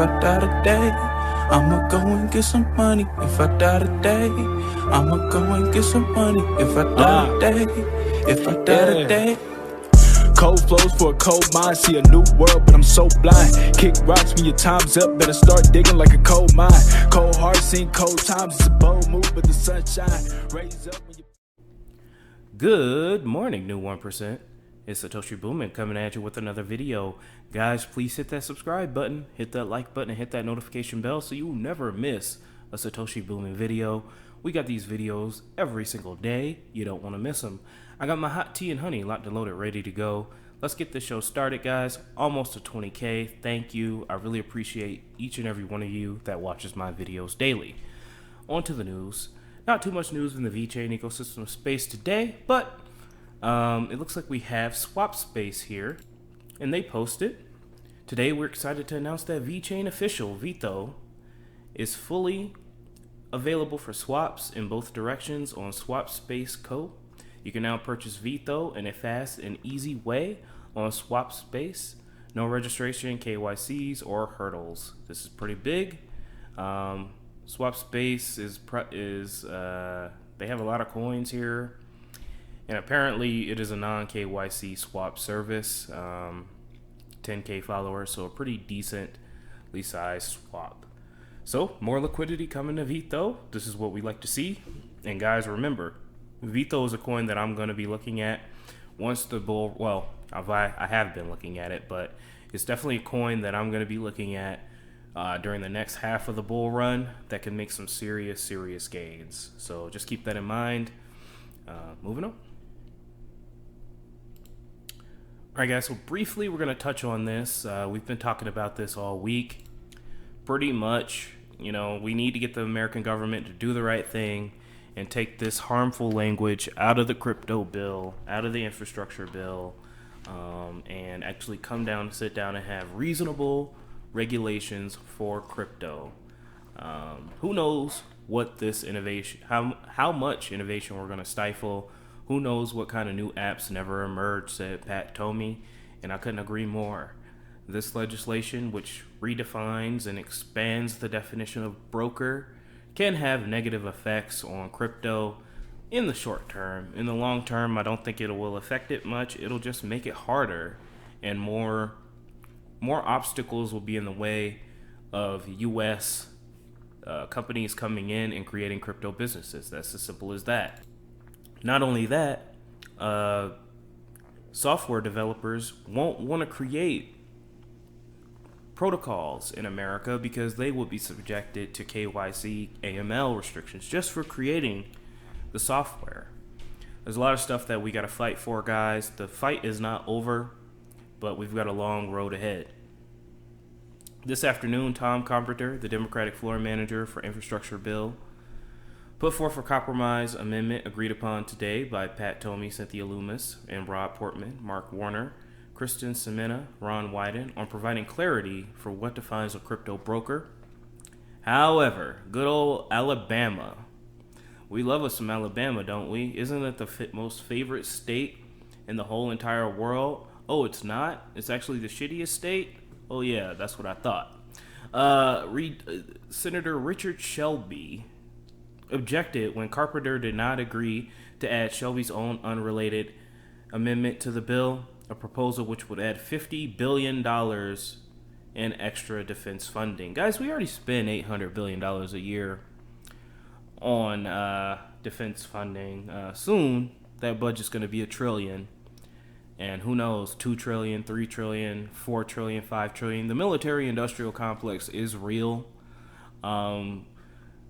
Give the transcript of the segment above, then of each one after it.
I die today, I'ma go and get some money. If I die today, I'ma go and get some money. If I die today, if I die today. Cold flows for a cold mind, see a new world, but I'm so blind. Kick rocks when your time's up, better start digging like a coal mine. Cold heart, seen cold times, it's a bold move, but the sunshine raise up when you... Good morning, new 1%. It's Satoshi Boomin coming at you with another video. Guys, please hit that subscribe button, hit that like button, and hit that notification bell so you will never miss a Satoshi Boomin video. We got these videos every single day. You don't want to miss them. I got my hot tea and honey locked and loaded, ready to go. Let's get this show started, guys. Almost to 20K. Thank you. I really appreciate each and every one of you that watches my videos daily. On to the news. Not too much news in the VeChain ecosystem space today, but it looks like we have Swap Space here, and they posted. Today we're excited to announce that VeChain official, VTHO, is fully available for swaps in both directions on Swap Space Co. You can now purchase VTHO in a fast and easy way on Swap Space. No registration, KYCs, or hurdles. This is pretty big. Swap Space they have a lot of coins here, and apparently it is a non-KYC swap service. 10K followers, so a pretty decently sized swap. So more liquidity coming to VeChain. This is what we like to see. And guys, remember, VeChain is a coin that I'm going to be looking at once the bull. Well, I have been looking at it, but it's definitely a coin that I'm going to be looking at during the next half of the bull run that can make some serious gains. So just keep that in mind. Moving on. All right, guys. So briefly, we're going to touch on this. We've been talking about this all week. Pretty much, we need to get the American government to do the right thing and take this harmful language out of the crypto bill, out of the infrastructure bill, and actually come down, sit down, and have reasonable regulations for crypto. Who knows what this innovation, how much innovation we're going to stifle? Who knows what kind of new apps never emerge, said Pat Tomey, and I couldn't agree more. This legislation, which redefines and expands the definition of broker, can have negative effects on crypto in the short term. In the long term, I don't think it will affect it much. It'll just make it harder, and more obstacles will be in the way of U.S. Companies coming in and creating crypto businesses. That's as simple as that. Not only that, software developers won't want to create protocols in America because they will be subjected to KYC, AML restrictions just for creating the software. There's a lot of stuff that we got to fight for, guys. The fight is not over, but we've got a long road ahead. This afternoon, Tom Carpenter, the Democratic floor manager for infrastructure bill, put forth a compromise amendment agreed upon today by Pat Tomey, Cynthia Loomis, and Rob Portman, Mark Warner, Kristen Semina, Ron Wyden, on providing clarity for what defines a crypto broker. However, good old Alabama. We love us some Alabama, don't we? Isn't it the most favorite state in the whole entire world? Oh, it's not? It's actually the shittiest state? Oh yeah, that's what I thought. Senator Richard Shelby objected when Carpenter did not agree to add Shelby's own unrelated amendment to the bill, a proposal which would add $50 billion in extra defense funding. Guys, we already spend $800 billion a year on defense funding. Soon, that budget's going to be $1 trillion. And who knows, 2 trillion, 3 trillion, 4 trillion, 5 trillion. The military-industrial complex is real.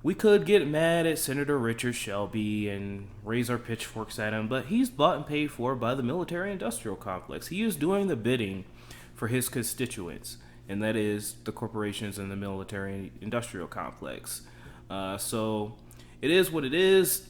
We could get mad at Senator Richard Shelby and raise our pitchforks at him, but he's bought and paid for by the military-industrial complex. He is doing the bidding for his constituents, and that is the corporations in the military-industrial complex. So it is what it is.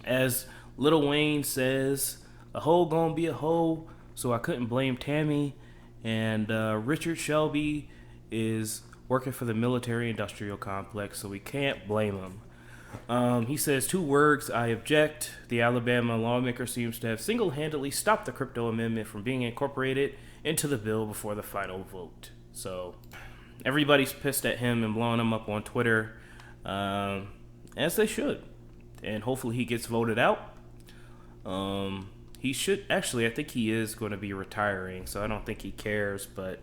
As Lil Wayne says, a hoe gonna be a hoe, so I couldn't blame Tammy. And Richard Shelby is working for the military-industrial complex, so we can't blame him. He says 2 words, I object. The Alabama lawmaker seems to have single-handedly stopped the crypto amendment from being incorporated into the bill before the final vote. So everybody's pissed at him and blowing him up on Twitter, as they should. And hopefully he gets voted out. He should, actually, I think he is going to be retiring, so I don't think he cares. But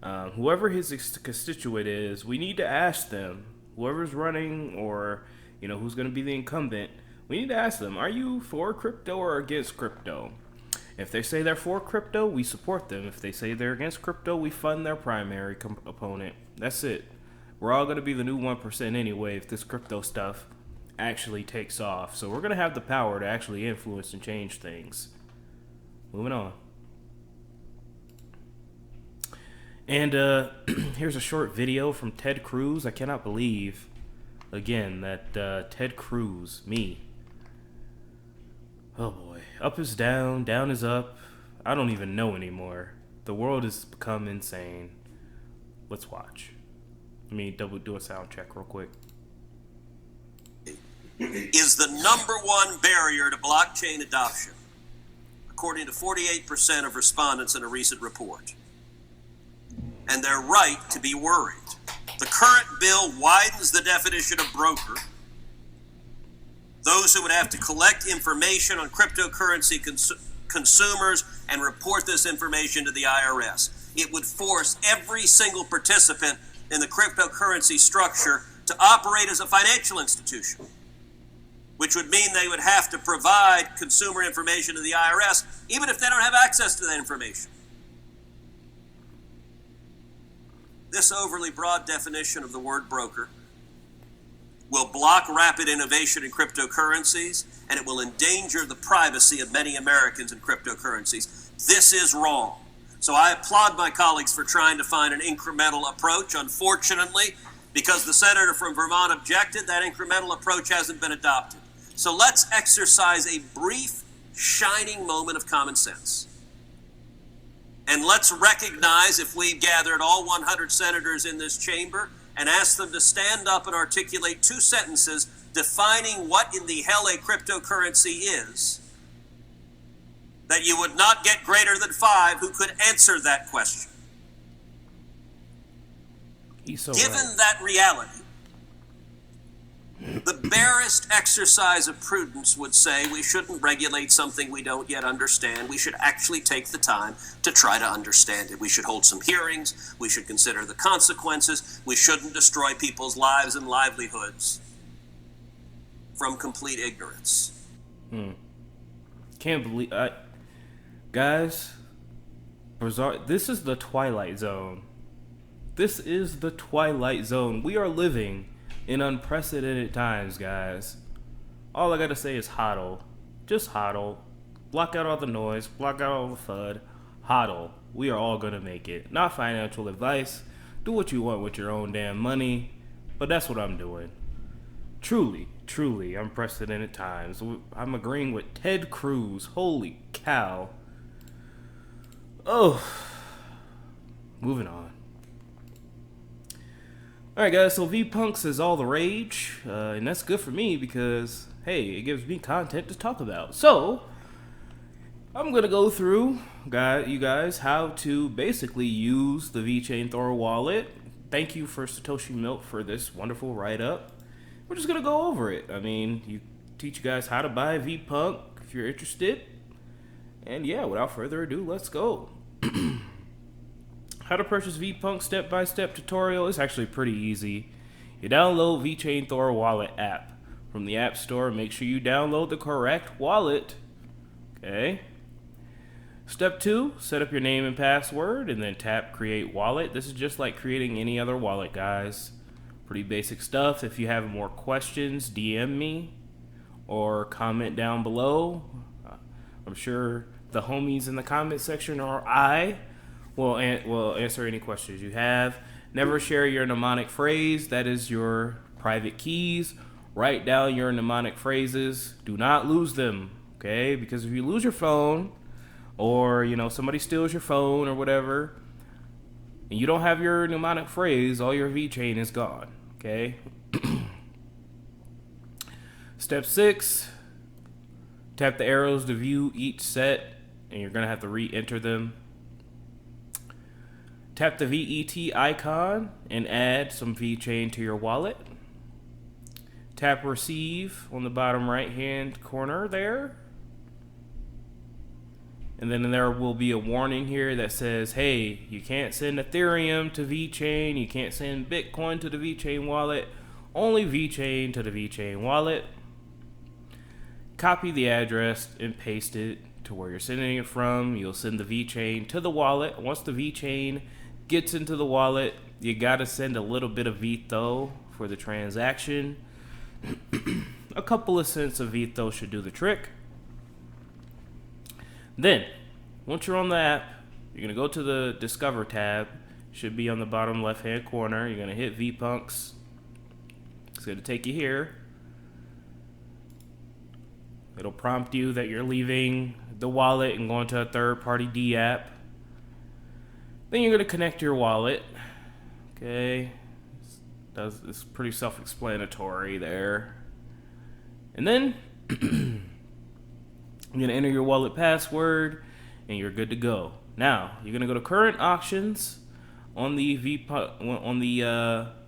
whoever his constituent is, we need to ask them, whoever's running or, who's going to be the incumbent, we need to ask them, are you for crypto or against crypto? If they say they're for crypto, we support them. If they say they're against crypto, we fund their primary opponent. That's it. We're all going to be the new 1% anyway if this crypto stuff actually takes off. So we're going to have the power to actually influence and change things. Moving on. And here's a short video from Ted Cruz. I cannot believe, again, that Ted Cruz, me. Oh boy. Up is down, down is up. I don't even know anymore. The world has become insane. Let's watch. Let me do a sound check real quick. Is the number one barrier to blockchain adoption, according to 48% of respondents in a recent report. And they're right to be worried. The current bill widens the definition of broker. Those who would have to collect information on cryptocurrency consumers and report this information to the IRS. It would force every single participant in the cryptocurrency structure to operate as a financial institution, which would mean they would have to provide consumer information to the IRS, even if they don't have access to that information. This overly broad definition of the word broker will block rapid innovation in cryptocurrencies, and it will endanger the privacy of many Americans in cryptocurrencies. This is wrong. So I applaud my colleagues for trying to find an incremental approach. Unfortunately, because the senator from Vermont objected, that incremental approach hasn't been adopted. So let's exercise a brief, shining moment of common sense. And let's recognize, if we gathered all 100 senators in this chamber and asked them to stand up and articulate 2 sentences defining what in the hell a cryptocurrency is, that you would not get greater than 5 who could answer that question. Given that reality, the barest exercise of prudence would say we shouldn't regulate something we don't yet understand. We should actually take the time to try to understand it. We should hold some hearings. We should consider the consequences. We shouldn't destroy people's lives and livelihoods from complete ignorance. Can't believe... guys, bizarre. This is the Twilight Zone. This is the Twilight Zone. We are living in unprecedented times, guys. All I gotta say is hodl. Just hodl. Block out all the noise. Block out all the FUD. Hodl. We are all gonna make it. Not financial advice. Do what you want with your own damn money. But that's what I'm doing. Truly, truly unprecedented times. I'm agreeing with Ted Cruz. Holy cow. Oh. Moving on. Alright guys, so VPUNK is all the rage, and that's good for me because, hey, it gives me content to talk about. So, I'm going to go through, you guys, how to basically use the VeChainThor wallet. Thank you for Satoshi Milk for this wonderful write-up. We're just going to go over it. I mean, you teach you guys how to buy VPUNK if you're interested. And yeah, without further ado, let's go. How to purchase VPUNK step-by-step tutorial is actually pretty easy. You download VeChainThor wallet app from the App Store. Make sure you download the correct wallet. Okay. Step 2, set up your name and password and then tap create wallet. This is just like creating any other wallet, guys. Pretty basic stuff. If you have more questions, DM me or comment down below. I'm sure the homies in the comment section or I will answer any questions you have. Never share your mnemonic phrase. That is your private keys. Write down your mnemonic phrases. Do not lose them, okay? Because if you lose your phone or, somebody steals your phone or whatever, and you don't have your mnemonic phrase, all your VeChain is gone, okay? Step 6, tap the arrows to view each set, and you're going to have to re-enter them. Tap the VET icon and add some VeChain to your wallet. Tap receive on the bottom right hand corner there. And then there will be a warning here that says, hey, you can't send Ethereum to VeChain, you can't send Bitcoin to the VeChain wallet, only VeChain to the VeChain wallet. Copy the address and paste it to where you're sending it from. You'll send the VeChain to the wallet. Once the VeChain gets into the wallet, you gotta send a little bit of VTHO for the transaction. A couple of cents of VTHO should do the trick. Then, once you're on the app, you're gonna go to the Discover tab. Should be on the bottom left-hand corner. You're gonna hit VPunks. It's gonna take you here. It'll prompt you that you're leaving the wallet and going to a third-party D app. Then you're gonna connect your wallet. Okay, it's pretty self-explanatory there. And then you're gonna enter your wallet password, and you're good to go. Now you're gonna go to current auctions on the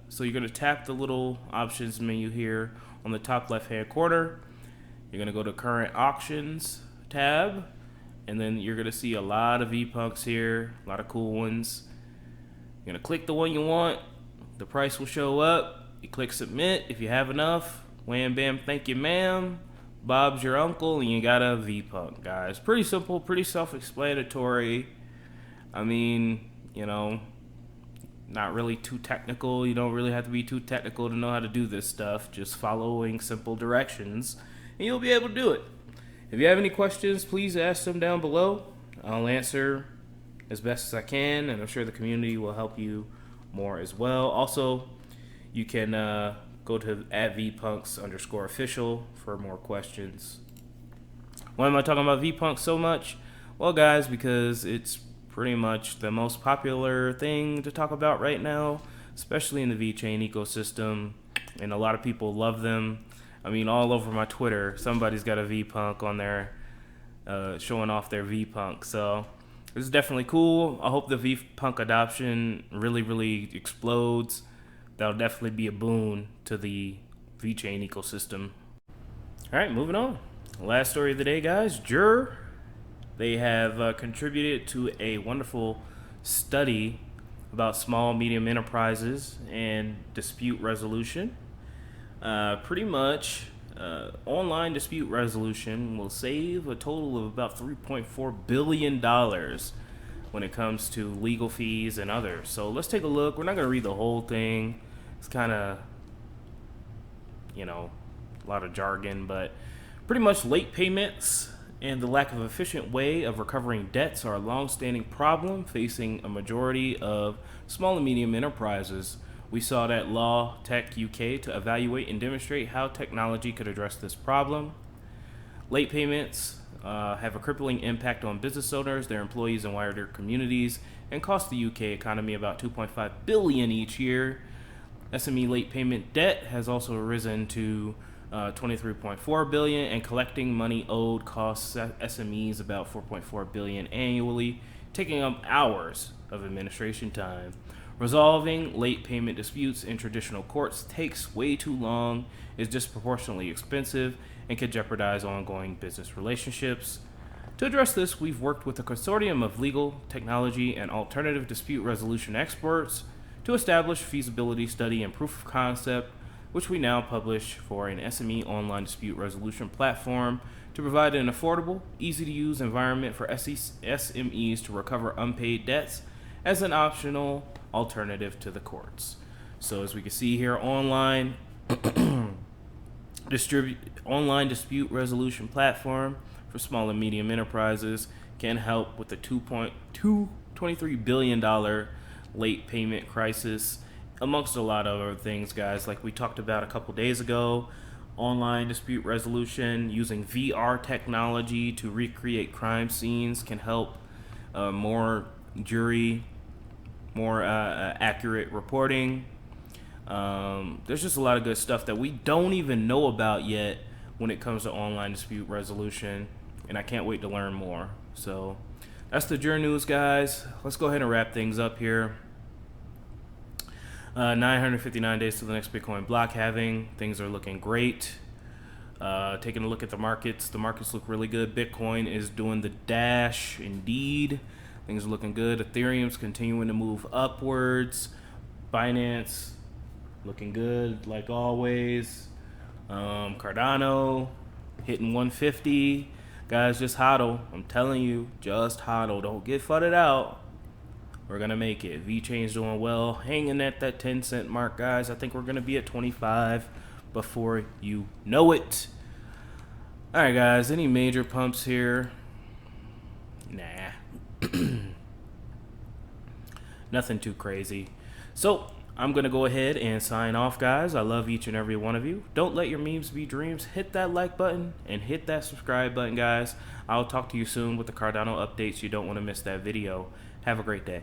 so you're gonna tap the little options menu here on the top left-hand corner. You're gonna go to current auctions tab, and then you're gonna see a lot of VPunks here, a lot of cool ones. You're gonna click the one you want. The price will show up. You click submit if you have enough. Wham bam, thank you ma'am. Bob's your uncle, and you got a VPunk, guys. Pretty simple, pretty self-explanatory. I mean, you know, not really too technical. You don't really have to be too technical to know how to do this stuff. Just following simple directions, and you'll be able to do it. If you have any questions, please ask them down below. I'll answer as best as I can, and I'm sure the community will help you more as well. Also, you can go to @VPunks_official for more questions. Why am I talking about VPunks so much? Well, guys, because it's pretty much the most popular thing to talk about right now, especially in the VeChain ecosystem, and a lot of people love them. I mean, all over my Twitter, somebody's got a VPunk on there showing off their VPunk. So this is definitely cool. I hope the VPunk adoption really explodes. That'll definitely be a boon to the VeChain ecosystem. All right, moving on. Last story of the day, guys. Jur, they have contributed to a wonderful study about small, medium enterprises and dispute resolution. Pretty much, online dispute resolution will save a total of about $3.4 billion when it comes to legal fees and others. So let's take a look. We're not going to read the whole thing. It's kind of, you know, a lot of jargon, but pretty much late payments and the lack of efficient way of recovering debts are a long-standing problem facing a majority of small and medium enterprises. We sought at Law Tech UK to evaluate and demonstrate how technology could address this problem. Late payments have a crippling impact on business owners, their employees, and wider communities, and cost the UK economy about $2.5 billion each year. SME late payment debt has also risen to $23.4 billion, and collecting money owed costs SMEs about $4.4 billion annually, taking up hours of administration time. Resolving late payment disputes in traditional courts takes way too long, is disproportionately expensive, and could jeopardize ongoing business relationships. To address this, we've worked with a consortium of legal, technology, and alternative dispute resolution experts to establish feasibility study and proof of concept, which we now publish for an SME online dispute resolution platform to provide an affordable, easy-to-use environment for SMEs to recover unpaid debts as an optional alternative to the courts. So as we can see here, online dispute resolution platform for small and medium enterprises can help with the $23 billion late payment crisis, amongst a lot of other things, guys. Like we talked about a couple days ago, online dispute resolution using VR technology to recreate crime scenes can help more accurate reporting. There's just a lot of good stuff that we don't even know about yet when it comes to online dispute resolution, and I can't wait to learn more. So that's the journey news, guys. Let's go ahead and wrap things up here. 959 days to the next Bitcoin block halving. Things are looking great. Taking a look at the markets look really good. Bitcoin is doing the dash indeed. Things are looking good. Ethereum's continuing to move upwards. Binance looking good like always. Cardano hitting 150. Guys, just hodl. I'm telling you, just hodl. Don't get fudded out. We're gonna make it. VeChain's doing well, hanging at that 10-cent mark, guys. I think we're gonna be at 25 before you know it. All right, guys. Any major pumps here? Nah. Nothing too crazy. So I'm gonna go ahead and sign off, guys. I love each and every one of you. Don't let your memes be dreams. Hit that like button and hit that subscribe button, guys. I'll talk to you soon with the Cardano updates. You don't want to miss that video. Have a great day.